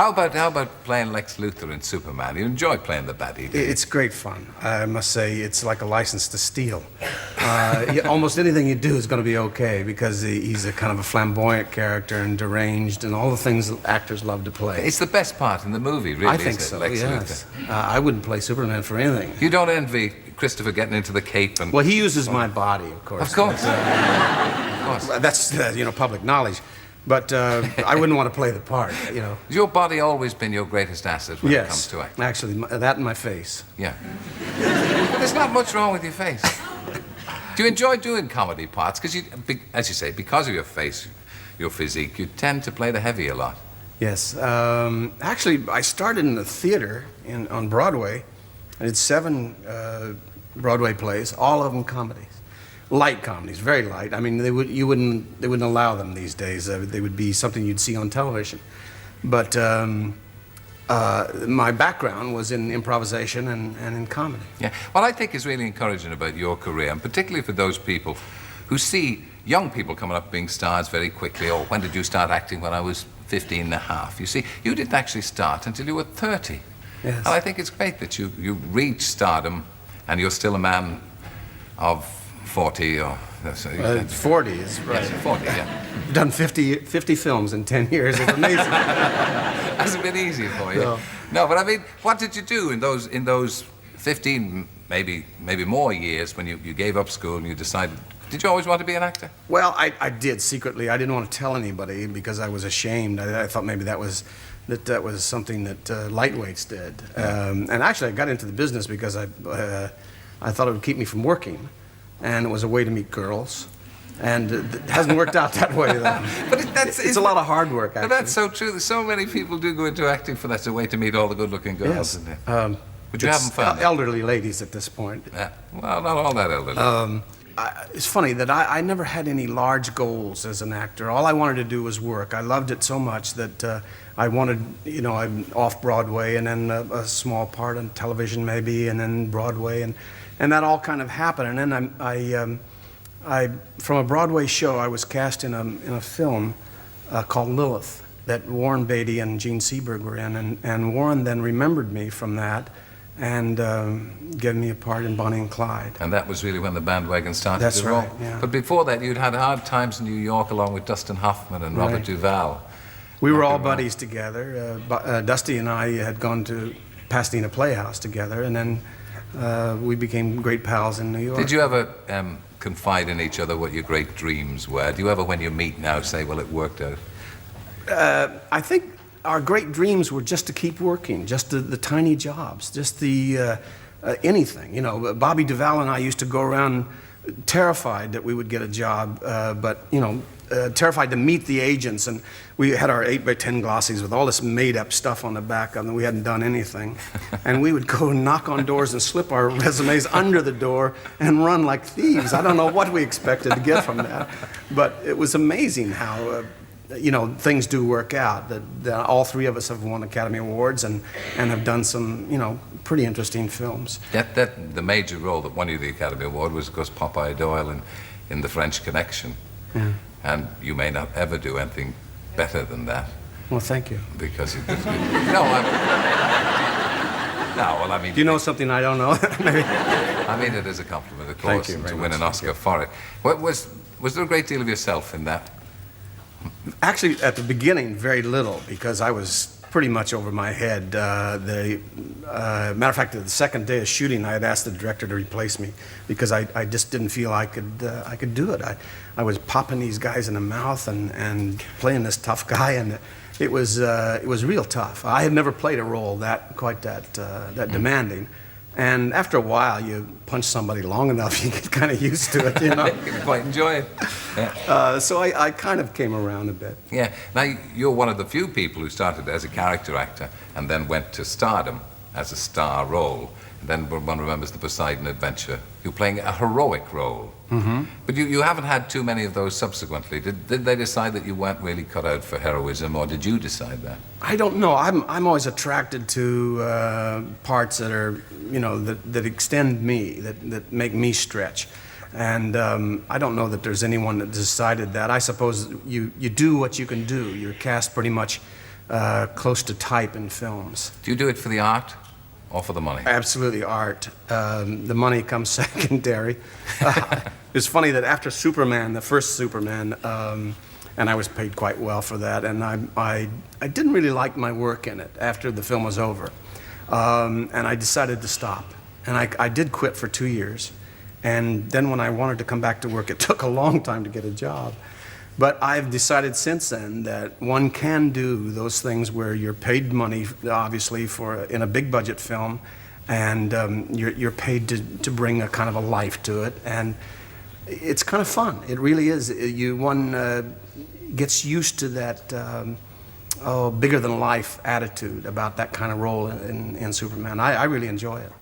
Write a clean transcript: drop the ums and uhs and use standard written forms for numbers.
How about playing Lex Luthor in Superman? You enjoy playing the baddie, do you? It's great fun. I must say, it's like a license to steal. Almost anything you do is going to be okay because he's a kind of a flamboyant character and deranged and all the things that actors love to play. It's the best part in the movie, really, I think isn't so, it, Lex yes. Luthor? I wouldn't play Superman for anything. You don't envy Christopher getting into the cape and... Well, he uses my body, of course. Of course. Of course. That's, public knowledge. But I wouldn't want to play the part, you know. Has your body always been your greatest asset when it comes to acting? Yes, actually, that and my face. Yeah. But there's not much wrong with your face. Do you enjoy doing comedy parts? Because, as you say, because of your face, your physique, you tend to play the heavy a lot. Yes. Actually, I started in the theater on Broadway. I did 7 Broadway plays, all of them comedies. Light comedies, very light. I mean, they wouldn't allow them these days. They would be something you'd see on television. But my background was in improvisation and in comedy. Yeah. What I think is really encouraging about your career, and particularly for those people who see young people coming up being stars very quickly, or when did you start acting? When I was 15 and a half. You see, you didn't actually start until you were 30. Yes. And I think it's great that you reach stardom and you're still a man of 40 or... 40 is right. Yes, 40, yeah. I've done 50 films in 10 years. It's amazing. Hasn't been easy for you. No, but I mean, what did you do in those 15, maybe more years when you gave up school and you decided... Did you always want to be an actor? Well, I did secretly. I didn't want to tell anybody because I was ashamed. I thought maybe that was something that lightweights did. And actually, I got into the business because I thought it would keep me from working. And it was a way to meet girls. And it hasn't worked out that way, though. But it's a lot of hard work, actually. But that's so true. So many people do go into acting for that's a way to meet all the good-looking girls, yes. isn't it? Would you have them fun? Elderly ladies at this point. Yeah. Well, not all that elderly. It's funny that I never had any large goals as an actor. All I wanted to do was work. I loved it so much that I wanted, you know, I'm off Broadway and then a small part on television maybe, and then Broadway, and that all kind of happened. And then I from a Broadway show, I was cast in a film called Lilith that Warren Beatty and Gene Seberg were in, and Warren then remembered me from that and gave me a part in Bonnie and Clyde. And that was really when the bandwagon started That's to roll. right, yeah. But before that, you'd had hard times in New York along with Dustin Hoffman and Robert Duvall. We were all buddies together. Dusty and I had gone to Pasadena Playhouse together, and then we became great pals in New York. Did you ever confide in each other what your great dreams were? Do you ever, when you meet now, say, well, it worked out? I think our great dreams were just to keep working, just the tiny jobs, just the anything. You know, Bobby Duvall and I used to go around terrified that we would get a job, but, you know, terrified to meet the agents, and we had our 8x10 glossies with all this made-up stuff on the back of them. We hadn't done anything, and we would go knock on doors and slip our resumes under the door and run like thieves. I don't know what we expected to get from that, but it was amazing how you know, things do work out. That all 3 of us have won Academy Awards and have done some, you know, pretty interesting films. The major role that won you the Academy Award was, of course, Popeye Doyle in The French Connection. Yeah. And you may not ever do anything better than that. Well, thank you. Because you did. No, well, I mean... Do you know something I don't know? Maybe. I mean it as a compliment, of course, Thank you and very to win much. an Oscar for it. Was there a great deal of yourself in that? Actually, at the beginning, very little, because I was pretty much over my head. Matter of fact, the second day of shooting, I had asked the director to replace me because I just didn't feel I could do it. I was popping these guys in the mouth and playing this tough guy, and it was real tough. I had never played a role quite that demanding. And after a while, you punch somebody long enough, you get kind of used to it, you know. You can quite enjoy it. Yeah. So I kind of came around a bit. Yeah. Now, you're one of the few people who started as a character actor and then went to stardom as a star role. And then one remembers the Poseidon Adventure. You're playing a heroic role. Mm-hmm. But you haven't had too many of those subsequently. Did they decide that you weren't really cut out for heroism, or did you decide that? I don't know. I'm always attracted to parts that are, you know, that extend me, that make me stretch. And I don't know that there's anyone that decided that. I suppose you do what you can do. You're cast pretty much close to type in films. Do you do it for the art or for the money? Absolutely art. The money comes secondary. It's funny that after Superman, the first Superman, and I was paid quite well for that, and I didn't really like my work in it after the film was over. And I decided to stop. And I did quit for 2 years. And then when I wanted to come back to work, it took a long time to get a job. But I've decided since then that one can do those things where you're paid money, obviously, in a big budget film, and you're paid to bring a kind of a life to it. And it's kind of fun. It really is. One gets used to that bigger than life attitude about that kind of role in Superman. I really enjoy it.